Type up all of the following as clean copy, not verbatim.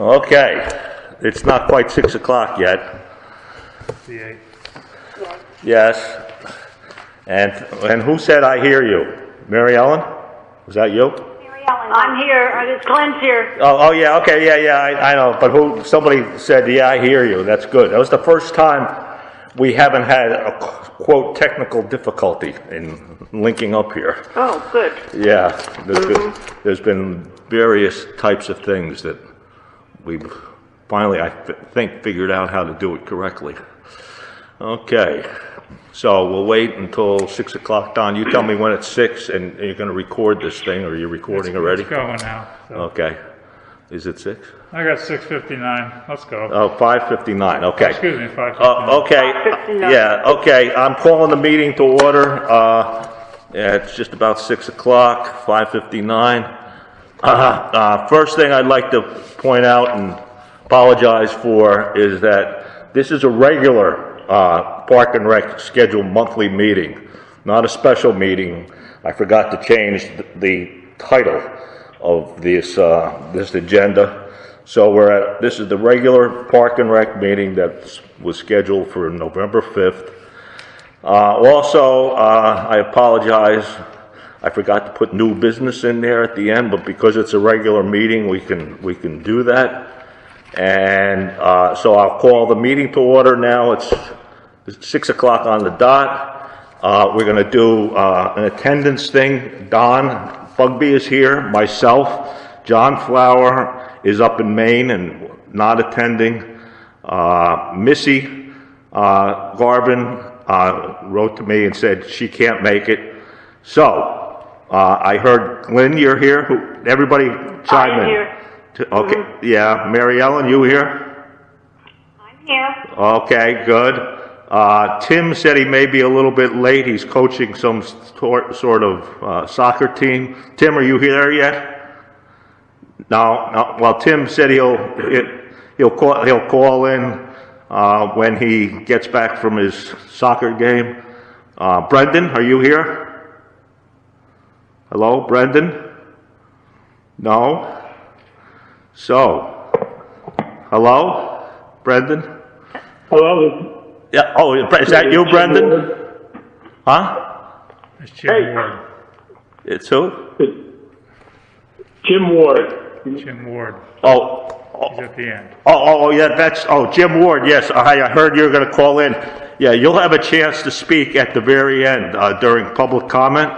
Okay, it's not quite 6 o'clock yet. The 8th. Yes. And who said I hear you? Mary Ellen? Was that you? I'm here. It's Glenn's here. Oh yeah, okay, yeah, I know. But somebody said, yeah, I hear you. That's good. That was the first time we haven't had a, quote, technical difficulty in linking up here. Oh, good. Yeah, there's been various types of things that we've finally, I think, figured out how to do it correctly. Okay, so we'll wait until 6 o'clock. Don, you tell me when it's 6, and you're going to record this thing, or you're recording already? It's going now. So. Okay. Is it 6? I got 6:59. Let's go. Oh, 5:59. Okay. Excuse me, 5:59. Okay. 5:59. Yeah. Okay. I'm calling the meeting to order. Yeah, it's just about 6 o'clock. 5:59. First thing I'd like to point out and apologize for is that this is a regular Park and Rec scheduled monthly meeting, not a special meeting. I forgot to change the title of this agenda. So this is the regular Park and Rec meeting that was scheduled for November 5th. Also, I apologize. I forgot to put new business in there at the end, but because it's a regular meeting, we can do that. And so I'll call the meeting to order now. It's 6 o'clock on the dot. We're going to do an attendance thing. Don Bugby is here. Myself, John Flower is up in Maine and not attending. Missy Garvin wrote to me and said she can't make it. So I heard Glenn, you're here. Everybody chime in. I'm here. Okay, yeah. Mary Ellen, you here? I'm here. Okay, good. Tim said he may be a little bit late. He's coaching some sort of soccer team. Tim, are you here yet? No. Well, Tim said he'll call in when he gets back from his soccer game. Brendan, are you here? Hello, Brendan? No. So, hello, Brendan? Hello. Yeah. Oh, is that you, Brendan? Huh? It's Jim Ward. It's who? Jim Ward. Jim Ward. Oh. He's at the end. Oh, yeah, Jim Ward, yes. I heard you were going to call in. Yeah, you'll have a chance to speak at the very end during public comment.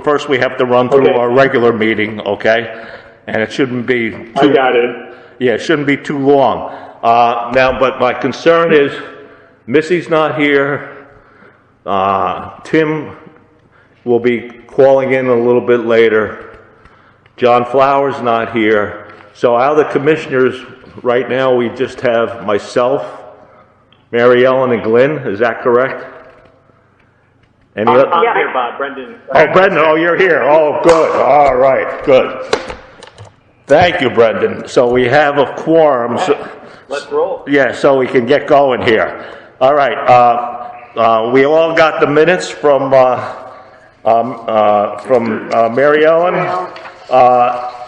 First, we have to run through our regular meeting, okay? And it shouldn't be too... I got it. Yeah, it shouldn't be too long. Now, but my concern is Missy's not here. Tim will be calling in a little bit later. John Flower's not here. So out of the commissioners, right now we just have myself, Mary Ellen, and Glenn. Is that correct? I'm here, Bob. Brendan. Oh, Brendan. Oh, you're here. Oh, good. All right. Good. Thank you, Brendan. So we have a quorum. So, Let's roll. yeah, so we can get going here. All right. We all got the minutes from Mary Ellen.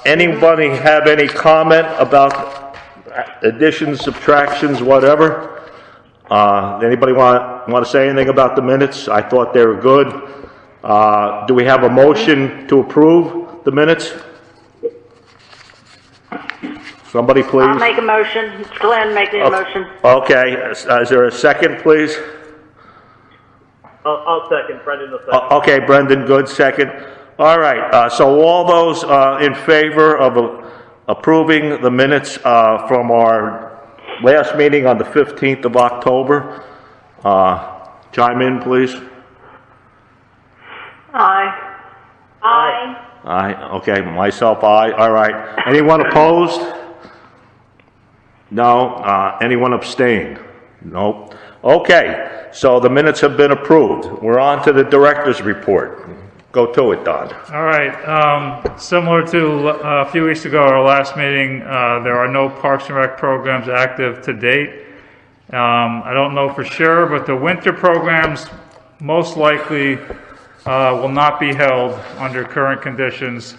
Anybody have any comment about additions, subtractions, whatever? Anybody want to say anything about the minutes? I thought they were good. Do we have a motion to approve the minutes? Somebody, please. I'll make a motion. It's Glenn making a motion. Okay. Is there a second, please? I'll second. Brendan will second. Okay, Brendan, good, second. All right, so all those in favor of approving the minutes from our last meeting on the 15th of October, chime in, please. Aye. Aye. Aye, okay, myself, aye. All right. Anyone opposed? No. Anyone abstained? Nope. Okay, so the minutes have been approved. We're on to the director's report. Go to it, Don. All right. Similar to a few weeks ago, our last meeting, there are no Parks and Rec programs active to date. I don't know for sure, but the winter programs most likely will not be held under current conditions,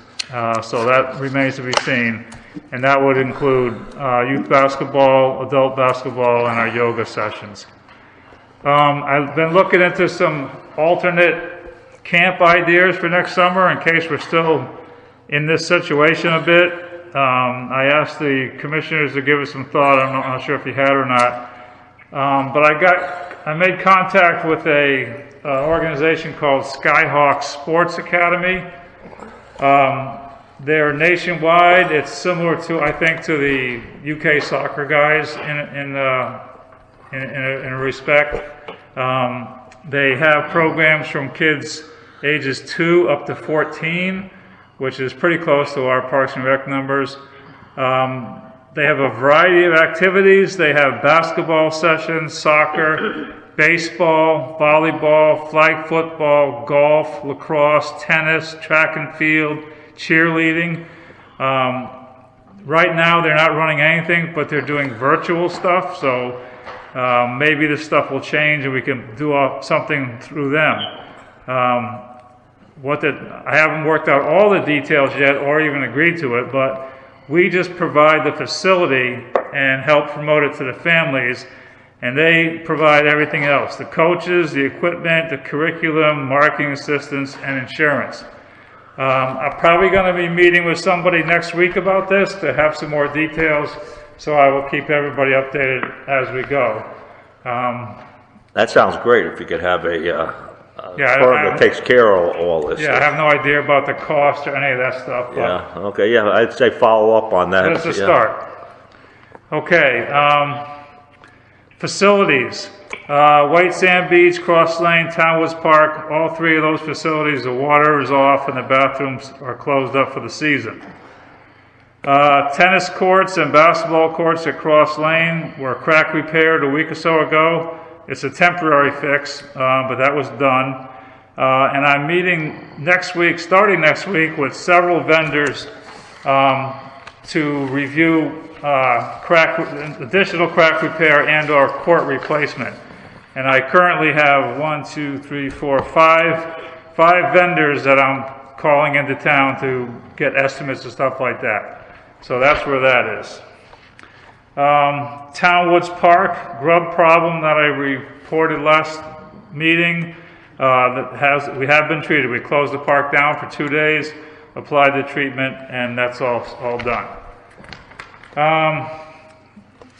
so that remains to be seen. and that would include youth basketball, adult basketball, and our yoga sessions. I've been looking into some alternate camp ideas for next summer in case we're still in this situation a bit. I asked the commissioners to give us some thought. I'm not sure if you had or not. But I made contact with a organization called Skyhawk Sports Academy. They're nationwide. It's similar to, I think, to the UK soccer guys in a respect. They have programs from kids ages 2 up to 14, which is pretty close to our Parks and Rec numbers. They have a variety of activities. They have basketball sessions, soccer, baseball, volleyball, flag football, golf, lacrosse, tennis, track and field, cheerleading. Right now they're not running anything, but they're doing virtual stuff, so maybe this stuff will change and we can do something through them. I haven't worked out all the details yet or even agreed to it, but we just provide the facility and help promote it to the families, and they provide everything else: the coaches, the equipment, the curriculum, marketing assistance, and insurance. I'm probably going to be meeting with somebody next week about this to have some more details, so I will keep everybody updated as we go. That sounds great if you could have a Yeah, firm that takes care of all this Yeah, I stuff. have no idea about the cost or any of that stuff. But Yeah, okay, yeah, I'd say follow up on that. that's a yeah. start. Okay, facilities. White Sand Beach, Cross Lane, Townwoods Park, all three of those facilities, the water is off and the bathrooms are closed up for the season. Tennis courts and basketball courts at Cross Lane were crack repaired a week or so ago. It's a temporary fix, but that was done. And I'm meeting next week, starting next week, with several vendors to review additional crack repair and or court replacement. And I currently have 5 vendors that I'm calling into town to get estimates and stuff like that. So that's where that is. Townwoods Park, grub problem that I reported last meeting, we have been treated. We closed the park down for 2 days, applied the treatment, and that's all done.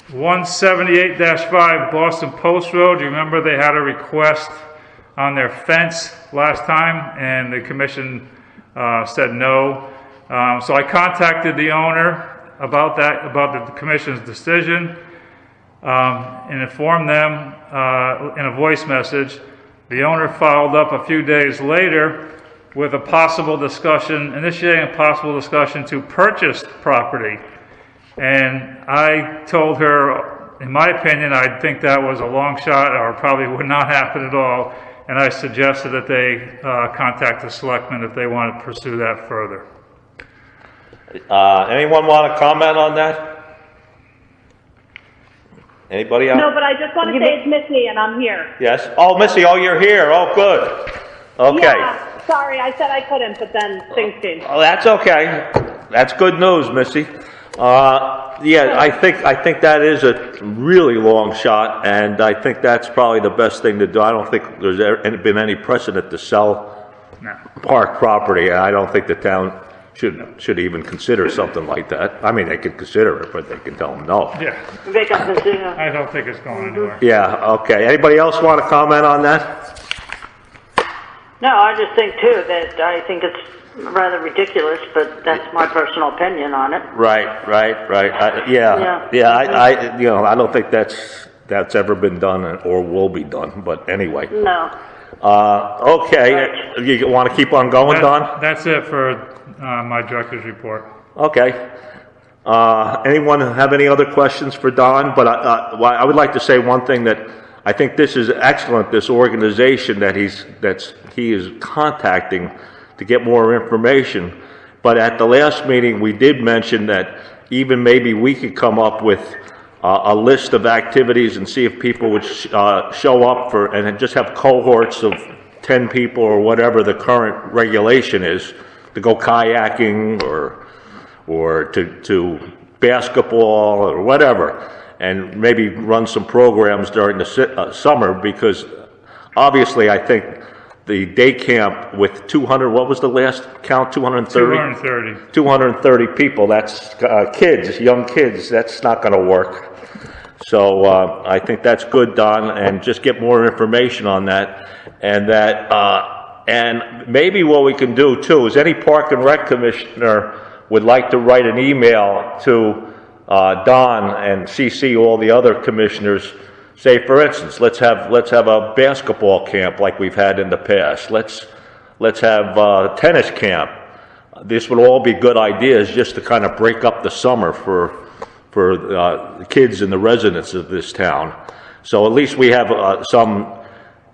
178-5 Boston Post Road. You remember they had a request on their fence last time, and the commission said no. So I contacted the owner about the commission's decision, and informed them in a voice message. The owner followed up a few days later with initiating a possible discussion to purchase property. And I told her, in my opinion, I think that was a long shot or probably would not happen at all. And I suggested that they contact the selectmen if they want to pursue that further. Anyone want to comment on that? Anybody else? No, but I just want to say it's Missy and I'm here. Yes? Oh, Missy, you're here. Oh, good. Okay. Yeah, sorry, I said I couldn't, but then things changed. Oh, that's okay. That's good news, Missy. Yeah, I think that is a really long shot, and I think that's probably the best thing to do. I don't think there's been any precedent to sell park property, and I don't think the town should even consider something like that. I mean, they could consider it, but they can tell them no. Yeah, Make up the decision. I don't think it's going anywhere. Yeah, okay. Anybody else want to comment on that? No, I just think too that I think it's rather ridiculous, but that's my personal opinion on it. Right. I don't think that's ever been done or will be done, but anyway. No. Okay, you want to keep on going, Don? That's it for my director's report. Okay. Anyone have any other questions for Don? But I would like to say one thing, that I think this is excellent, this organization that he is contacting to get more information. But at the last meeting, we did mention that even maybe we could come up with a list of activities and see if people would show up and just have cohorts of 10 people or whatever the current regulation is to go kayaking or to basketball or whatever, and maybe run some programs during the summer, because obviously I think the day camp with 200, what was the last count, 230? 230 people, that's kids, young kids, that's not going to work. So I think that's good, Don, and just get more information on that. And maybe what we can do too is any Park and Rec commissioner would like to write an email to Don and CC all the other commissioners. Say, for instance, let's have a basketball camp like we've had in the past. Let's have a tennis camp. This would all be good ideas just to kind of break up the summer for the kids and the residents of this town. So at least we have some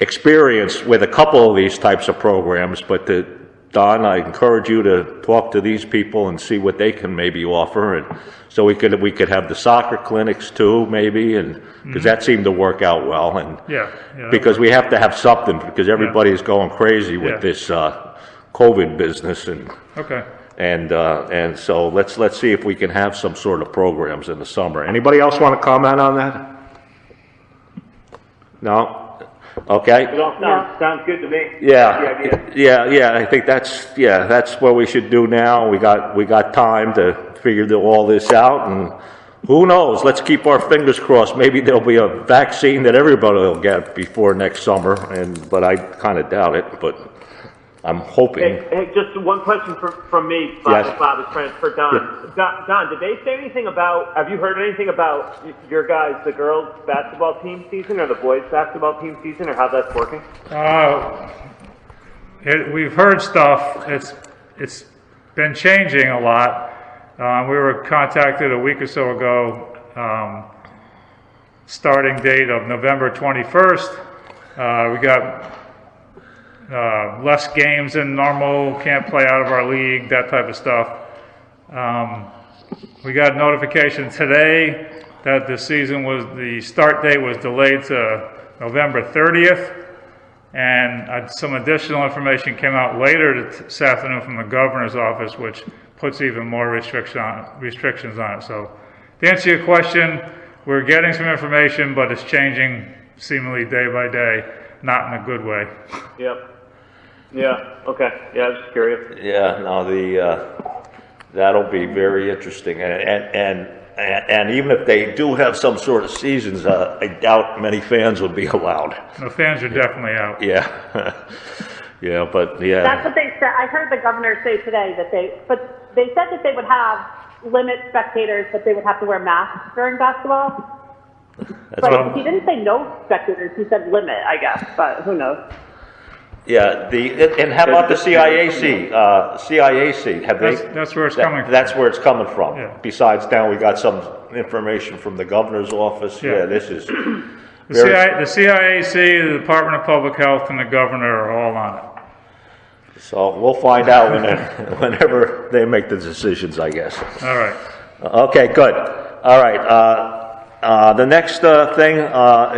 experience with a couple of these types of programs. But Don, I encourage you to talk to these people and see what they can maybe offer, and so we could have the soccer clinics too, maybe, and because that seemed to work out well, and because we have to have something, because everybody is going crazy with this COVID business, and and so let's see if we can have some sort of programs in the summer. Anybody else want to comment on that? No. Okay. It all sounds good to me. Yeah. I think that's what we should do now. We got time to figure all this out, and who knows? Let's keep our fingers crossed. Maybe there'll be a vaccine that everybody will get before next summer, but I kind of doubt it. But I'm hoping. Hey, just one question from me, Bob, for Don. Yeah. Don, did they say anything about, have you heard anything about your guys, the girls' basketball team season or the boys' basketball team season, or how that's working? We've heard stuff. It's been changing a lot. We were contacted a week or so ago, starting date of November 21st. We got less games than normal, can't play out of our league, that type of stuff. We got notification today that the start date was delayed to November 30th, and some additional information came out later this afternoon from the governor's office, which puts even more restrictions on it. So to answer your question, we're getting some information, but it's changing seemingly day by day, not in a good way. Yep. Yeah. Okay. Yeah, I was just curious. Yeah. No, that'll be very interesting, and even if they do have some sort of seasons, I doubt many fans would be allowed. The fans are definitely out. Yeah. But that's what they said. I heard the governor say today that they said that they would have limit spectators, but they would have to wear masks during basketball. But he didn't say no spectators. He said limit, I guess. But who knows? Yeah, and how about the CIAC? CIAC, have they? That's where it's coming from. That's where it's coming from. Yeah. Besides, now we got some information from the governor's office. Yeah, this is the CIAC, the Department of Public Health, and the governor are all on it. So we'll find out whenever they make the decisions, I guess. All right. Okay, good. All right. The next thing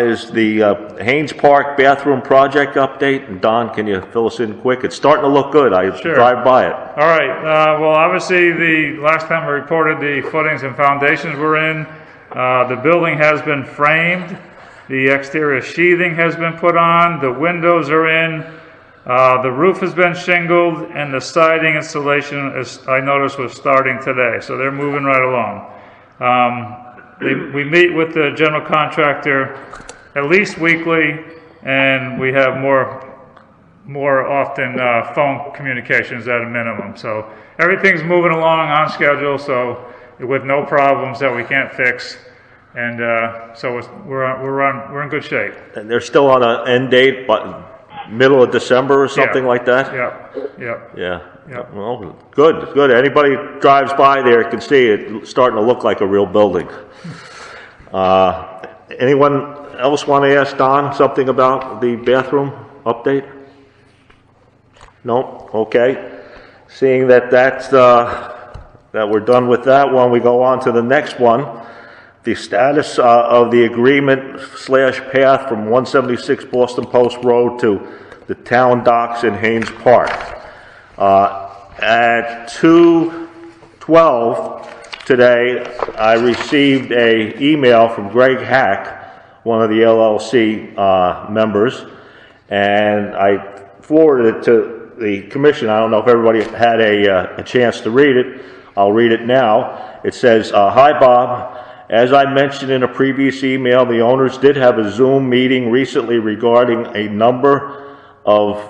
is the Haynes Park bathroom project update. And Don, can you fill us in quick? It's starting to look good. I drive by it. All right. Well, obviously, the last time we reported, the footings and foundations were in. The building has been framed. The exterior sheathing has been put on. The windows are in. The roof has been shingled, and the siding installation, as I noticed, was starting today. So they're moving right along. We meet with the general contractor at least weekly, and we have more often phone communications at a minimum. So everything's moving along on schedule, so with no problems that we can't fix, and so we're in good shape. And they're still on an end date, but middle of December or something like that? Yeah. Well, good. Anybody drives by there can see it starting to look like a real building. Anyone else want to ask Don something about the bathroom update? No? Okay. Seeing that we're done with that one, we go on to the next one. The status of the agreement /path from 176 Boston Post Road to the town docks in Haynes Park. At 2:20 12 today, I received an email from Greg Hack, one of the LLC members, and I forwarded it to the commission. I don't know if everybody had a chance to read it. I'll read it now. It says, "Hi Bob, as I mentioned in a previous email, the owners did have a Zoom meeting recently regarding a number of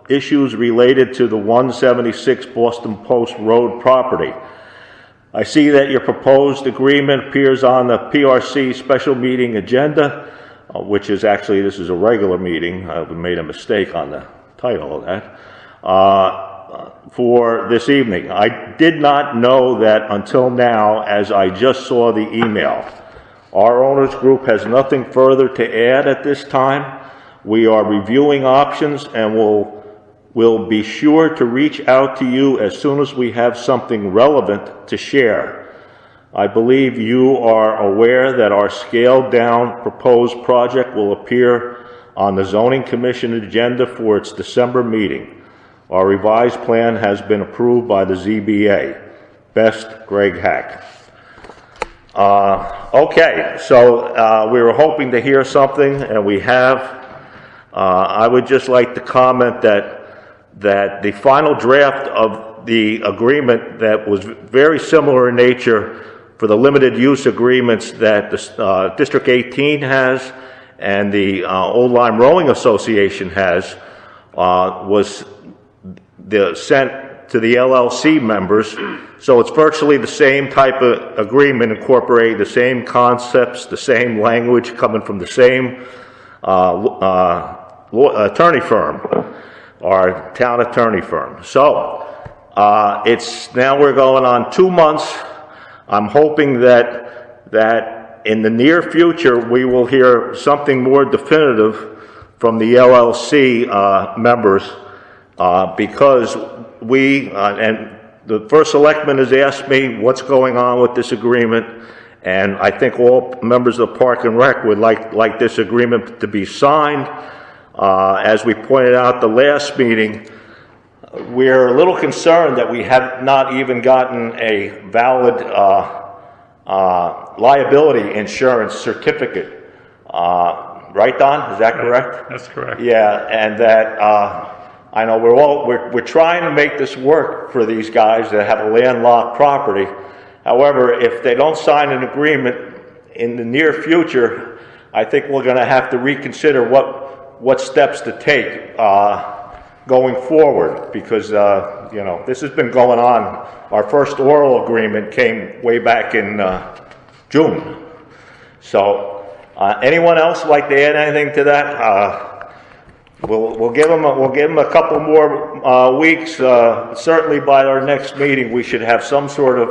issues related to the 176 Boston Post Road property. I see that your proposed agreement appears on the PRC special meeting agenda, which is actually, this is a regular meeting. I made a mistake on the title of that, for this evening. I did not know that until now, as I just saw the email. Our owners group has nothing further to add at this time. We are reviewing options and will be sure to reach out to you as soon as we have something relevant to share. I believe you are aware that our scaled-down proposed project will appear on the Zoning Commission agenda for its December meeting. Our revised plan has been approved by the ZBA. Best, Greg Hack." Okay, so we were hoping to hear something, and we have. I would just like to comment that the final draft of the agreement that was very similar in nature for the limited use agreements that the District 18 has and the Old Lyme Rowing Association has was sent to the LLC members. So it's virtually the same type of agreement, incorporating the same concepts, the same language, coming from the same attorney firm, our town attorney firm. So it's now we're going on 2 months. I'm hoping that in the near future we will hear something more definitive from the LLC members, because we and the first selectman has asked me what's going on with this agreement, and I think all members of the Park and Rec would like this agreement to be signed. As we pointed out the last meeting, we're a little concerned that we have not even gotten a valid liability insurance certificate. Right, Don? Is that correct? That's correct. Yeah, and that I know we're trying to make this work for these guys that have a landlocked property. However, if they don't sign an agreement in the near future, I think we're going to have to reconsider what steps to take going forward, because you know, this has been going on. Our first oral agreement came way back in June. So anyone else like to add anything to that? We'll give them a couple more weeks. Certainly by our next meeting we should have some sort of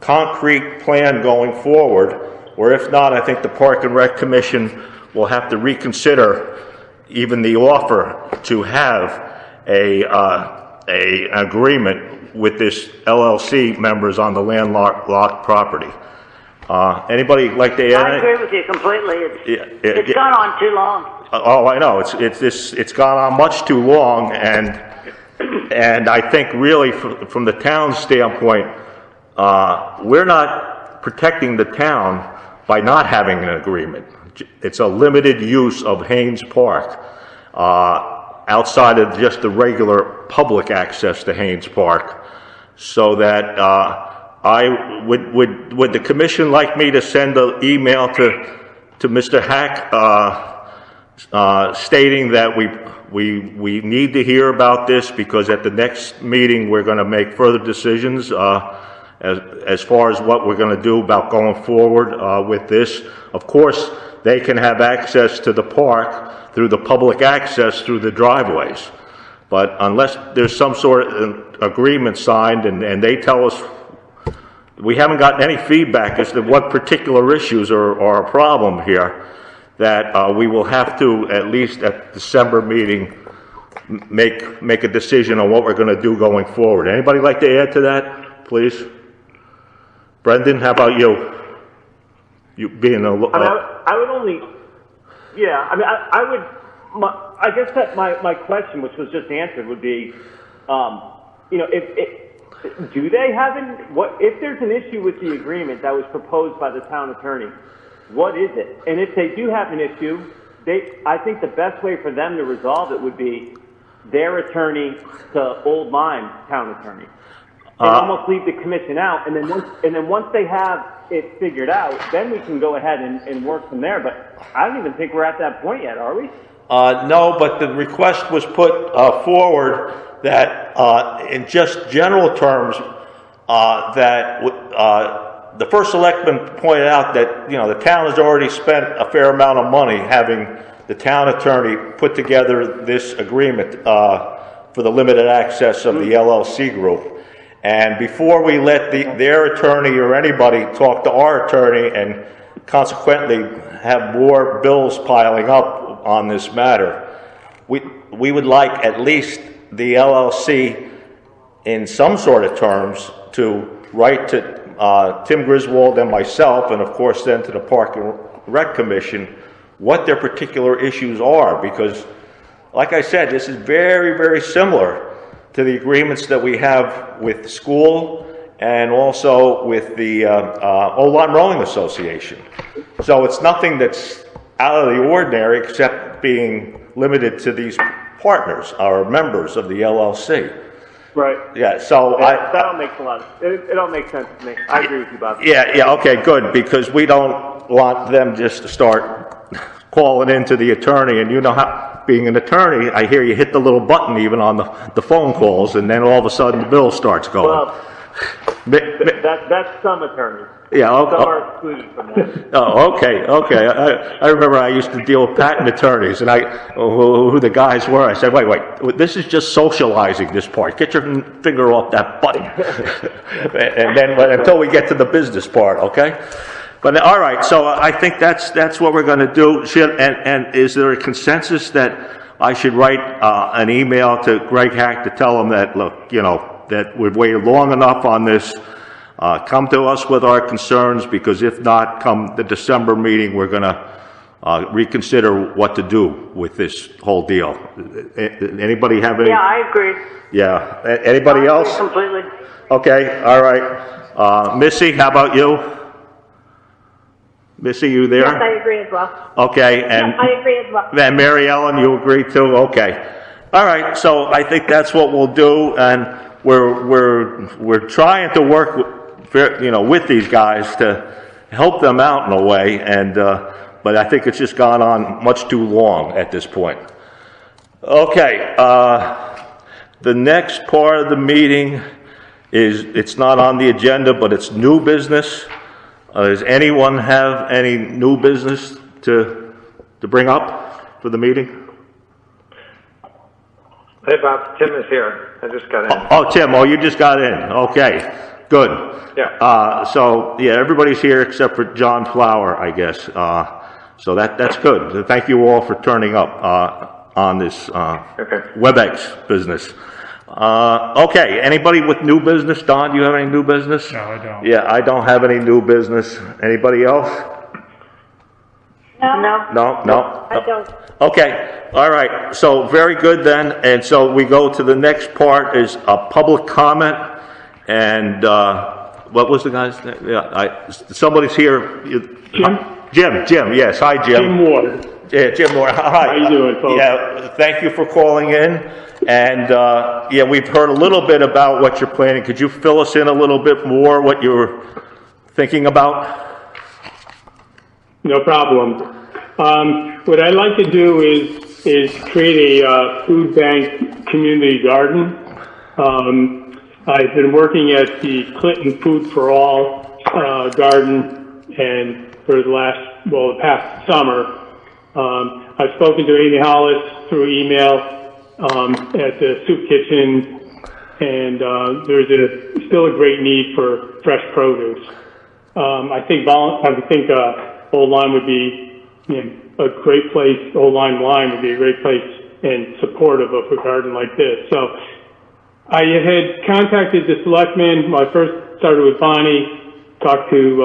concrete plan going forward, or if not, I think the Park and Rec Commission will have to reconsider even the offer to have a agreement with this LLC members on the landlocked property. Anybody like to add? I agree with you completely. It's gone on too long. Oh, I know. It's gone on much too long, and I think really from the town's standpoint, we're not protecting the town by not having an agreement. It's a limited use of Haynes Park, outside of just the regular public access to Haynes Park. So that would the commission like me to send an email to Mr. Hack stating that we need to hear about this, because at the next meeting we're going to make further decisions as far as what we're going to do about going forward with this. Of course, they can have access to the park through the public access through the driveways. But unless there's some sort of agreement signed and they tell us, we haven't gotten any feedback as to what particular issues are a problem here, that we will have to, at least at the December meeting, make a decision on what we're going to do going forward. Anybody like to add to that, please? Brendan, how about you? You being a... I would only... Yeah, I mean, I guess that my question, which was just answered, would be, you know, if do they have what if there's an issue with the agreement that was proposed by the town attorney? What is it? And if they do have an issue, I think the best way for them to resolve it would be their attorney to Old Lyme town attorney, and almost leave the commission out. And then once they have it figured out, then we can go ahead and work from there. But I don't even think we're at that point yet, are we? No, but the request was put forward that, in just general terms, that the first selectman pointed out that, the town has already spent a fair amount of money having the town attorney put together this agreement for the limited access of the LLC group. And before we let their attorney or anybody talk to our attorney and consequently have more bills piling up on this matter, we would like at least the LLC in some sort of terms to write to Tim Griswold and myself, and of course then to the Park and Rec Commission, what their particular issues are, because like I said, this is very, very similar to the agreements that we have with the school and also with the Old Lyme Rowing Association. So it's nothing that's out of the ordinary except being limited to these partners, our members of the LLC. Right. Yeah, so that all makes a lot of it all makes sense to me. I agree with you, Bob. Yeah, okay, good, because we don't want them just to start calling into the attorney, and how, being an attorney, I hear you hit the little button even on the phone calls, and then all of a sudden the bill starts going. Well, that's some attorneys. Yeah, some are excluded from that. Oh, okay. I remember I used to deal with patent attorneys, and who the guys were. I said, wait, this is just socializing this part. Get your finger off that button. And then until we get to the business part, okay? But all right, so I think that's what we're going to do. And is there a consensus that I should write an email to Greg Hack to tell him that, look, that we've waited long enough on this. Come to us with our concerns, because if not, come the December meeting, we're going to reconsider what to do with this whole deal. Anybody have any? Yeah, I agree. Yeah. Anybody else? I agree completely. Okay. All right. Missy, how about you? Missy, you there? Yes, I agree as well. Okay. And yes, I agree as well. And Mary Ellen, you agree too? Okay. All right. So I think that's what we'll do, and we're trying to work with these guys to help them out in a way, and but I think it's just gone on much too long at this point. Okay, the next part of the meeting it's not on the agenda, but it's new business. Does anyone have any new business to bring up for the meeting? Hey Bob, Tim is here. I just got in. Oh, Tim, you just got in. Okay, good. Yeah. So everybody's here except for John Flower, I guess. So that's good. Thank you all for turning up on this WebEx business. Okay, anybody with new business? Don, do you have any new business? No, I don't. Yeah, I don't have any new business. Anybody else? No. I don't. Okay, all right. So very good then. And so we go to the next part is a public comment. And what was the guy's name? Yeah, somebody's here. Jim. Yes, hi, Jim. Jim Ward. Yeah, Jim Ward. Hi. How you doing, folks? Yeah, thank you for calling in. And we've heard a little bit about what you're planning. Could you fill us in a little bit more what you're thinking about? No problem. What I'd like to do is create a food bank community garden. I've been working at the Clinton Food for All garden, and for the past summer. I've spoken to Amy Hollis through email at the soup kitchen, and there's still a great need for fresh produce. I think Old Lyme would be a great place. Old Lyme would be a great place and supportive of a garden like this. So I had contacted the selectmen. I first started with Bonnie, talked to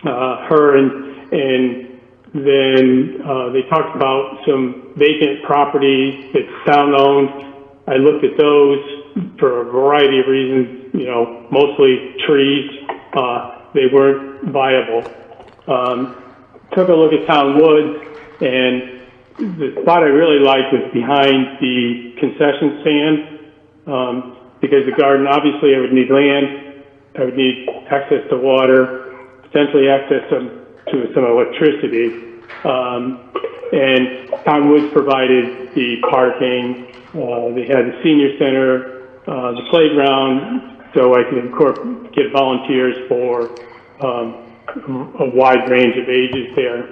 her, and then they talked about some vacant properties that's town owned. I looked at those. for a variety of reasons, mostly trees, they weren't viable. Took a look at Town Woods, and the spot I really liked was behind the concession stand, because the garden, obviously I would need land, I would need access to water, potentially access to some electricity. And Town Woods provided the parking, they had the senior center, the playground, so I could get volunteers for a wide range of ages there.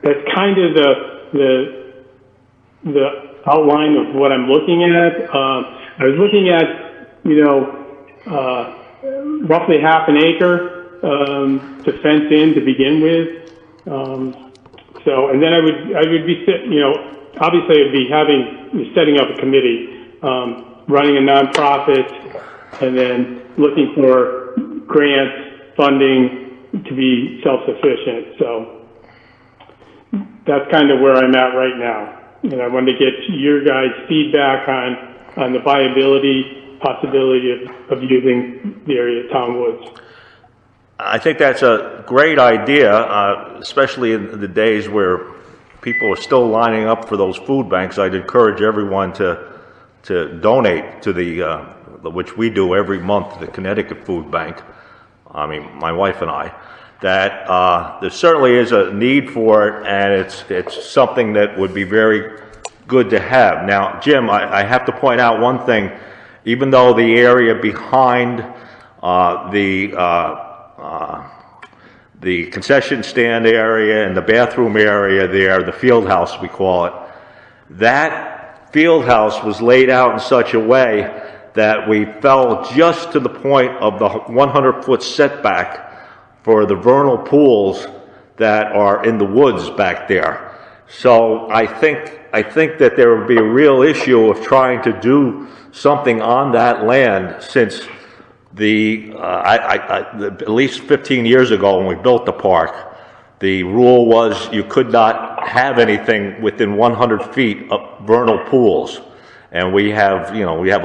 That's kind of the outline of what I'm looking at. I was looking at, roughly half an acre to fence in to begin with. And then I would be, obviously I'd be setting up a committee, running a nonprofit, and then looking for grants, funding to be self-sufficient. So that's kind of where I'm at right now. And I wanted to get your guys' feedback on the possibility of using the area of Town Woods. I think that's a great idea, especially in the days where people are still lining up for those food banks. I'd encourage everyone to donate to which we do every month, the Connecticut Food Bank. I mean, my wife and I. That there certainly is a need for it, and it's something that would be very good to have. Now, Jim, I have to point out one thing. Even though the area behind the concession stand area and the bathroom area there, the field house we call it, that field house was laid out in such a way that we fell just to the point of the 100-foot setback for the vernal pools that are in the woods back there. So I think that there would be a real issue of trying to do something on that land, since at least 15 years ago when we built the park, the rule was you could not have anything within 100 feet of vernal pools. And we have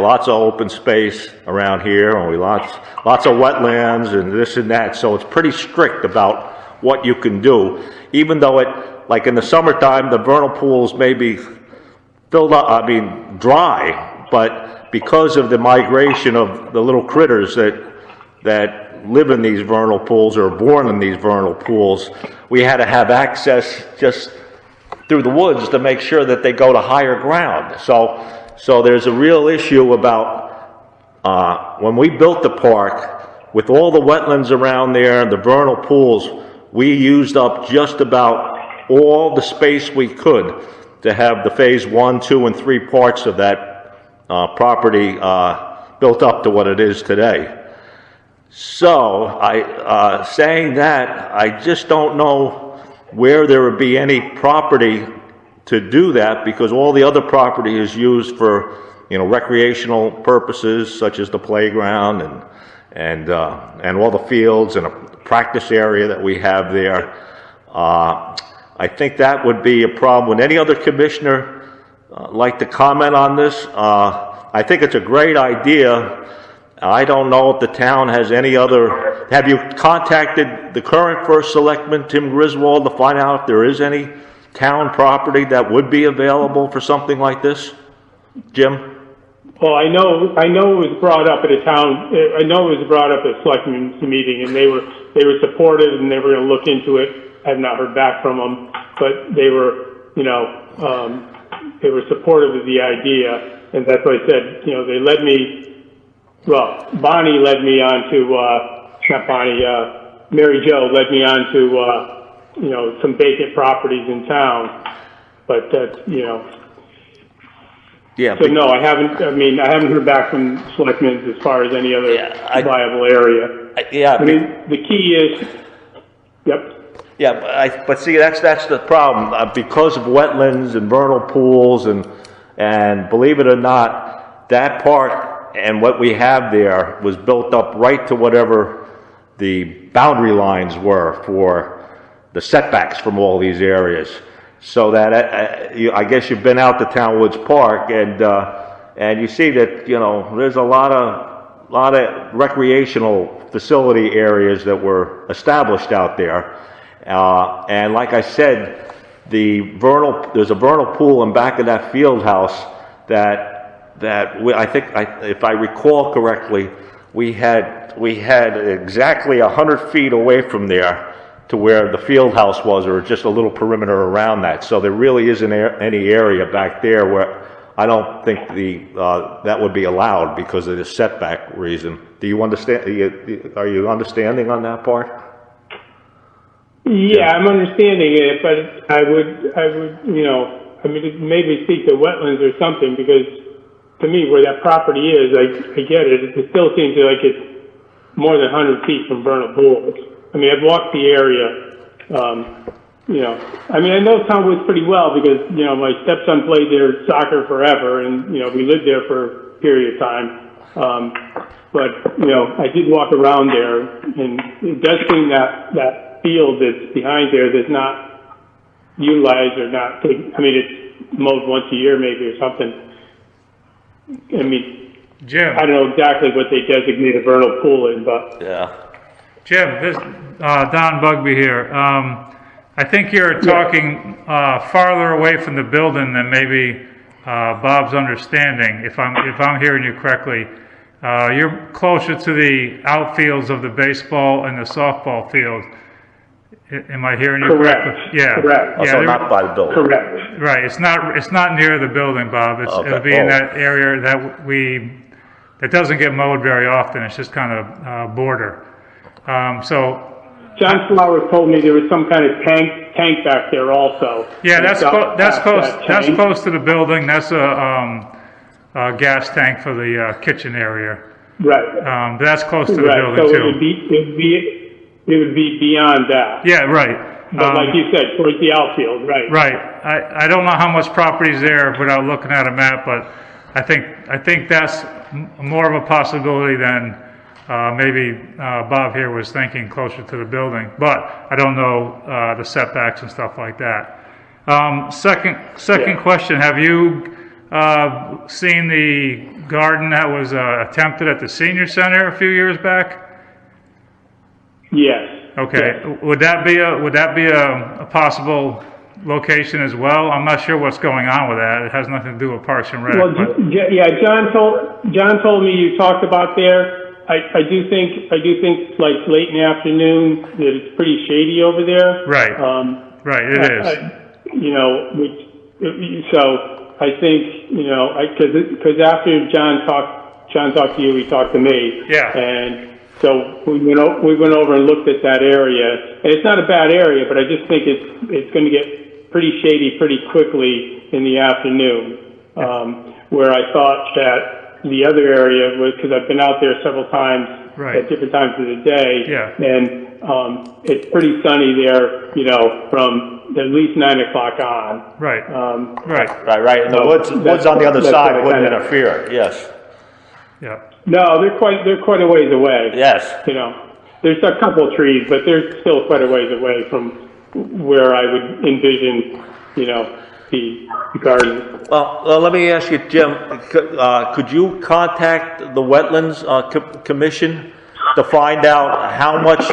lots of open space around here, and lots of wetlands and this and that. So it's pretty strict about what you can do, even though like in the summertime, the vernal pools may be filled up, dry, but because of the migration of the little critters that live in these vernal pools or are born in these vernal pools, we had to have access just through the woods to make sure that they go to higher ground. So there's a real issue about when we built the park, with all the wetlands around there and the vernal pools, we used up just about all the space we could to have the phase 1, 2, and 3 parts of that property built up to what it is today. So, saying that, I just don't know where there would be any property to do that, because all the other property is used for, recreational purposes, such as the playground and all the fields and a practice area that we have there. I think that would be a problem. Would any other commissioner like to comment on this? I think it's a great idea. I don't know if the town has any other. Have you contacted the current first selectman, Tim Griswold, to find out if there is any town property that would be available for something like this? Jim? Well, I know it was brought up at a town. I know it was brought up at a selectmen's meeting, and they were supportive, and they were going to look into it. I've not heard back from them, but they were, they were supportive of the idea, and that's why I said, they led me. Well, Bonnie led me on to, not Bonnie, Mary Jo led me on to, some vacant properties in town, but Yeah. So no, I haven't heard back from selectmen as far as any other viable area. The key is, yep. Yeah, but see, that's the problem. Because of wetlands and vernal pools and believe it or not, that park and what we have there was built up right to whatever the boundary lines were for the setbacks from all these areas. so that I guess you've been out to Town Woods Park, and you see that, you know, there's a lot of recreational facility areas that were established out there, and like I said, there's a vernal pool in back of that field house I think, if I recall correctly, we had exactly 100 feet away from there to where the field house was, or just a little perimeter around that. So there really isn't any area back there where I don't think that would be allowed because of the setback reason. Do you understand? Are you understanding on that part? Yeah, I'm understanding it, but I would, you know, I mean, maybe speak to wetlands or something, because to me, where that property is, I get it. It still seems like it's more than 100 feet from vernal pools. I mean, I've walked the area, you know. I mean, I know Town Woods pretty well because, you know, my stepson played there soccer forever, and, you know, we lived there for a period of time. But, you know, I did walk around there, and it does seem that field that's behind there that's not utilized or not taken. I mean, it's mowed once a year maybe or something. I mean, Jim. I don't know exactly what they designate a vernal pool in, but Yeah. Jim, this Don Bugby here. I think you're talking farther away from the building than maybe Bob's understanding. If I'm hearing you correctly, you're closer to the outfields of the baseball and the softball field. Am I hearing you correct? correctly? Yeah. Correct. Also not by the building. Correct. Right. It's not near the building, Bob. It'll be in that area that doesn't get mowed very often. It's just kind of border. So. John Flowers told me there was some kind of tank back there also. Yeah, that's close to the building. That's a gas tank for the kitchen area. Right. That's close to the building so too. It would be beyond that. Yeah, right. But like you said, towards the outfield, right? Right. I don't know how much property is there without looking at a map, but I think that's more of a possibility than maybe Bob here was thinking, closer to the building. But I don't know the setbacks and stuff like that. Second question: have you seen the garden that was attempted at the senior center a few years back? Yes. Okay. Yes. Would that be a possible location as well? I'm not sure what's going on with that. It has nothing to do with Parks and Rec. Well, yeah, John told me you talked about there. I do think like late in the afternoon that it's pretty shady over there. Right. Right. It is. You know, so I think, you know, because after John talked to you, he talked to me. Yeah. And so we went over and looked at that area, and it's not a bad area, but I just think it's going to get pretty shady pretty quickly in the afternoon. Where I thought that the other area was, because I've been out there several times at different times of the day, and it's pretty sunny there, you know, from at least 9 o'clock on. Right. Right. And the woods on the other side wouldn't interfere. Yes. Yeah. No, they're quite a ways away. Yes. You know, there's a couple of trees, but they're still quite a ways away from where I would envision, you know, the garden. Well, let me ask you, Jim, could you contact the Wetlands Commission to find out how much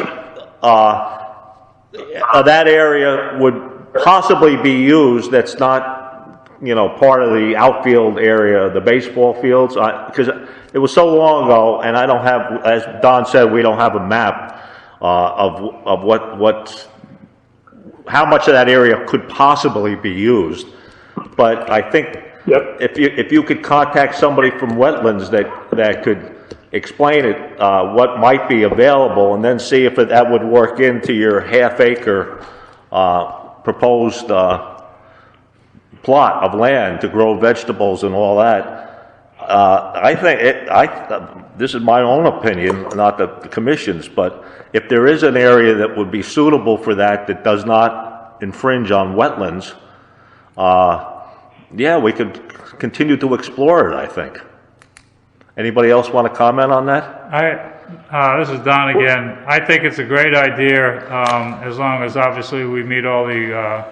of that area would possibly be used that's not, you know, part of the outfield area, the baseball fields? Because it was so long ago, and I don't have, as Don said, we don't have a map of how much of that area could possibly be used. But I think if you could contact somebody from Wetlands that could explain it, what might be available, and then see if that would work into your half-acre proposed plot of land to grow vegetables and all that. I think this is my own opinion, not the commission's, but if there is an area that would be suitable for that does not infringe on wetlands, yeah, we could continue to explore it, I think. Anybody else want to comment on that? This is Don again. I think it's a great idea, as long as obviously we meet all the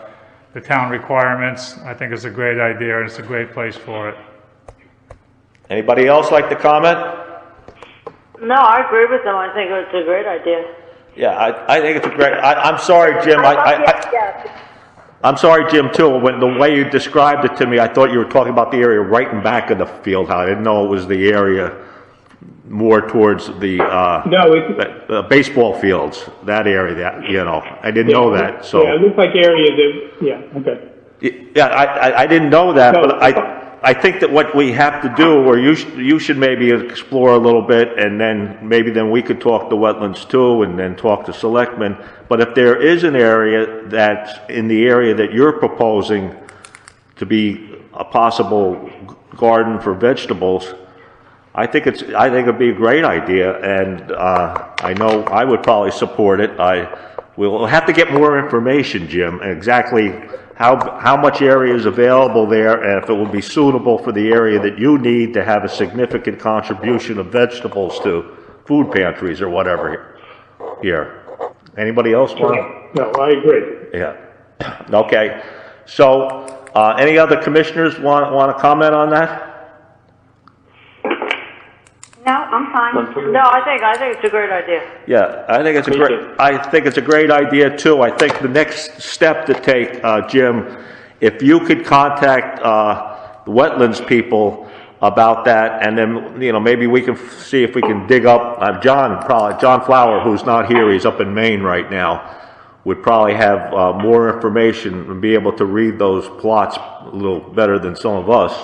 the town requirements. I think it's a great idea, and it's a great place for it. Anybody else like to comment? No, I agree with them. I think it's a great idea. Yeah, I think it's a great, I'm sorry, Jim, I'm sorry, Jim, too, when the way you described it to me, I thought you were talking about the area right in back of the field. I didn't know it was the area more towards the, No, it's, baseball fields, that area, that, you know, I didn't know that, so. yeah, it looks like area that, yeah, okay. Yeah, I didn't know that, No. but I think that what we have to do, or you should maybe explore a little bit, and then we could talk to wetlands too, and then talk to selectmen. But if there is an area that's in the area that you're proposing to be a possible garden for vegetables, I think it'd be a great idea, and I know I would probably support it. We'll have to get more information, Jim, exactly how much area is available there, and if it will be suitable for the area that you need to have a significant contribution of vegetables to food pantries or whatever here. Anybody else want? No, I agree. Yeah. Okay. So, any other commissioners want to comment on that? No, I'm fine. No, I think it's a great idea. Yeah, I think it's a great idea too. I think the next step to take, Jim, if you could contact the wetlands people about that, and then, you know, maybe we can see if we can dig up John Flower, who's not here, he's up in Maine right now, would probably have more information and be able to read those plots a little better than some of us,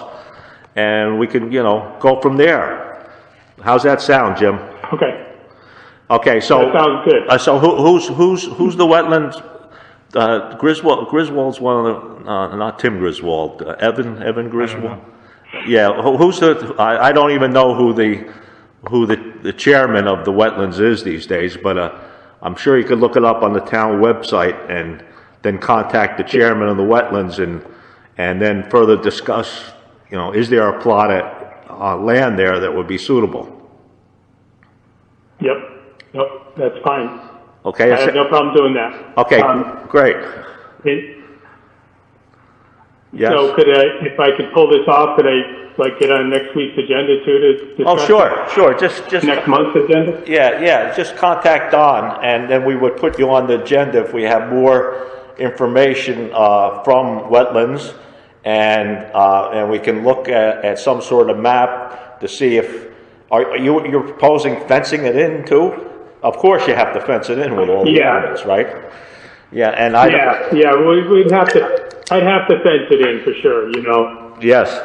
and we can, you know, go from there. How's that sound, Jim? Okay. Okay, so That sounds good. So who's the wetlands? Griswold's one of the not Tim Griswold, Evan Griswold. Yeah, who's the? I don't even know who the chairman of the wetlands is these days, but I'm sure you could look it up on the town website and then contact the chairman of the wetlands and then further discuss. You know, is there a plot at land there that would be suitable? Yep. Yep. That's fine. Okay. I have no problem doing that. Okay. Great. Yes. So if I could pull this off, could I get on next week's agenda too to discuss? Oh, sure. Just Next month's agenda? Yeah. Just contact Don, and then we would put you on the agenda if we have more information from wetlands, and we can look at some sort of map to see if you're proposing fencing it in too. Of course, you have to fence it in with all the elements, right? Yeah, and we'd have to. I'd have to fence it in for sure. You know. Yes,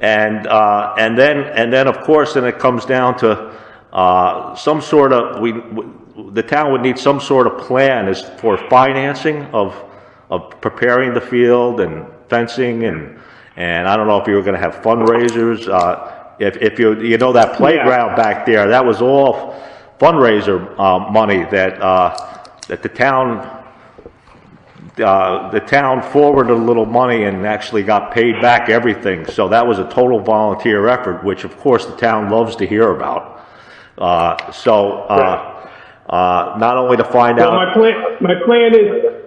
and then of course, then it comes down to some sort of the town would need some sort of plan as for financing of preparing the field and fencing and I don't know if you were going to have fundraisers. If you know that playground back there, that was all fundraiser money that the town forwarded a little money and actually got paid back everything. So that was a total volunteer effort, which of course the town loves to hear about. Not only to find out. My plan is.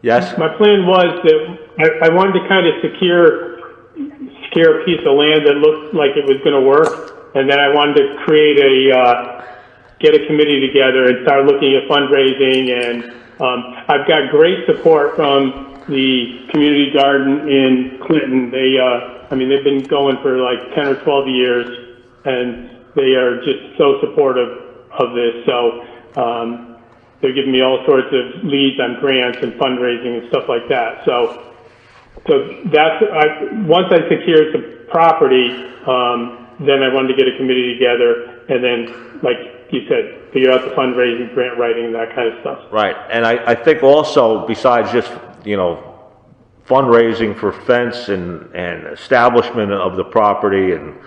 Yes. My plan was that I wanted to kind of secure a piece of land that looked like it was going to work, and then I wanted to create get a committee together and start looking at fundraising. And I've got great support from the community garden in Clinton. They've been going for like 10 or 12 years, and they are just so supportive of this. So they're giving me all sorts of leads on grants and fundraising and stuff like that. So that's once I secured the property, then I wanted to get a committee together, and then, like you said, figure out the fundraising, grant writing, that kind of stuff. Right, and I think also besides just fundraising for fence and establishment of the property and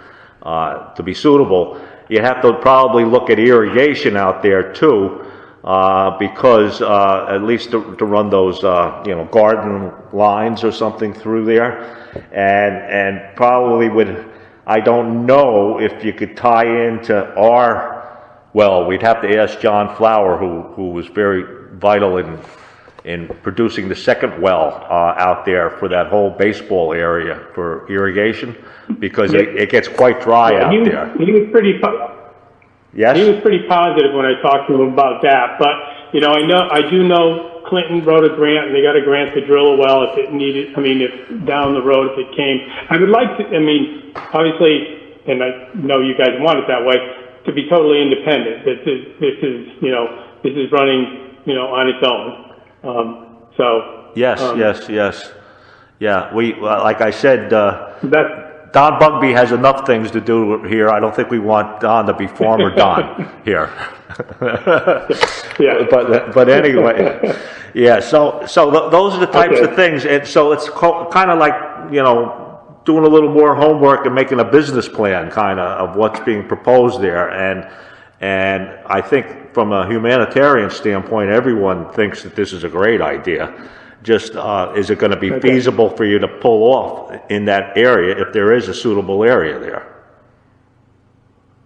to be suitable, you have to probably look at irrigation out there too. Because at least to run those garden lines or something through there, and probably I don't know if you could tie into we'd have to ask John Flower, who was very vital in producing the second well out there for that whole baseball area for irrigation, because it gets quite dry out there. He was pretty. Yes? He was pretty positive when I talked to him about that. But I do know Clinton wrote a grant, and they got a grant to drill a well if it needed. If down the road if it came. I would like to. Obviously, and I know you guys want it that way, to be totally independent. This is running on its own. Yes. Yeah, like I said, that's. Don Bugby has enough things to do here. I don't think we want Don to be former Don here. Yeah. But anyway, yeah. So those are the types of things, and so it's kind of like doing a little more homework and making a business plan kind of what's being proposed there, and I think from a humanitarian standpoint, everyone thinks that this is a great idea. Just is it going to be feasible for you to pull off in that area if there is a suitable area there?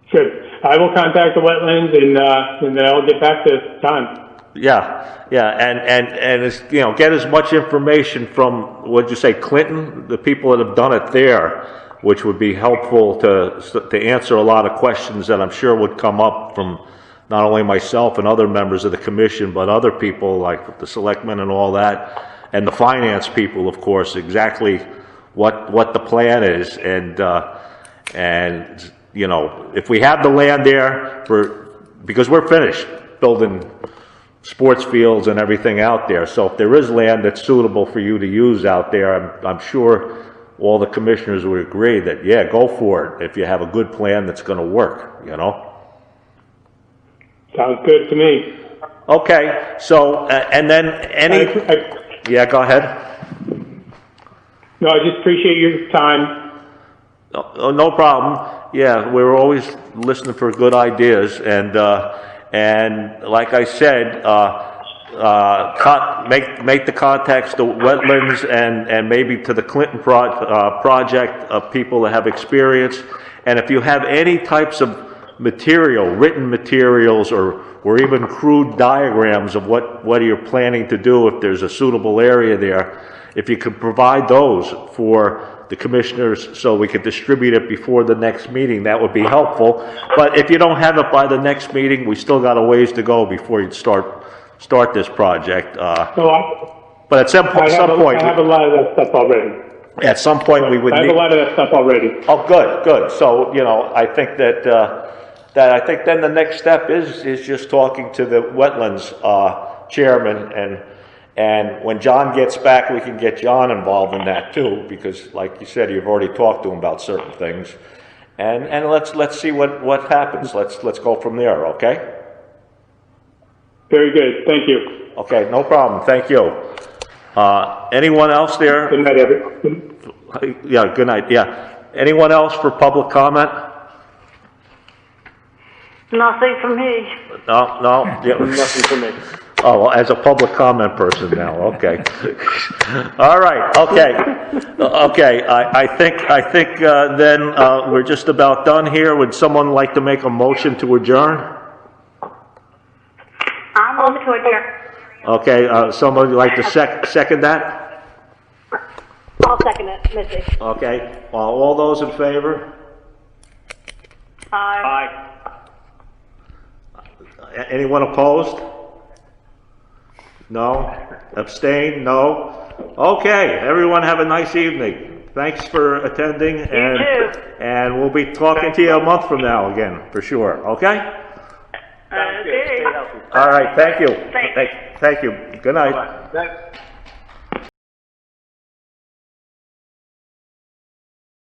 Good. I will contact the wetlands and then I'll get back to Don. Yeah, and it's, get as much information from, what'd you say, Clinton, the people that have done it there, which would be helpful to answer a lot of questions that I'm sure would come up from not only myself and other members of the commission, but other people like the selectmen and all that, and the finance people, of course, exactly what the plan is, and if we have the land there because we're finished building sports fields and everything out there, so if there is land that's suitable for you to use out there, I'm sure all the commissioners would agree that, yeah, go for it if you have a good plan that's going to work, Sounds good to me. Okay, so, and then yeah, go ahead. No, I just appreciate your time. No problem. Yeah, we're always listening for good ideas, and like I said, make the contacts to wetlands and maybe to the Clinton project of people that have experience, and if you have any types of written materials or even crude diagrams of what you're planning to do if there's a suitable area there, if you could provide those for the commissioners so we could distribute it before the next meeting, that would be helpful. But if you don't have it by the next meeting, we still got a ways to go before you start this project. But at some point, I have a lot of that stuff already. At some point, we would. I have a lot of that stuff already. Oh, good. So I think that I think then the next step is just talking to the wetlands chairman, and when John gets back, we can get John involved in that too, because like you said, you've already talked to him about certain things, and let's see what happens. Let's go from there. Okay. Very good. Thank you. Okay, no problem. Thank you. Anyone else there? Good night, everyone. Yeah. Good night. Yeah. Anyone else for public comment? Nothing from me. No. Yeah. Nothing for me. Oh, well, as a public comment person now, okay. All right, okay. I think then we're just about done here. Would someone like to make a motion to adjourn? I'll move to adjourn. Okay, somebody like to second that? I'll second it, Missy. Okay, all those in favor? Aye. Anyone opposed? No? Abstain? No? Okay, everyone have a nice evening. Thanks for attending, and we'll be talking to you a month from now again, for sure, okay? Okay. All right, thank you. Thanks. Thank you. Good night. Bye-bye.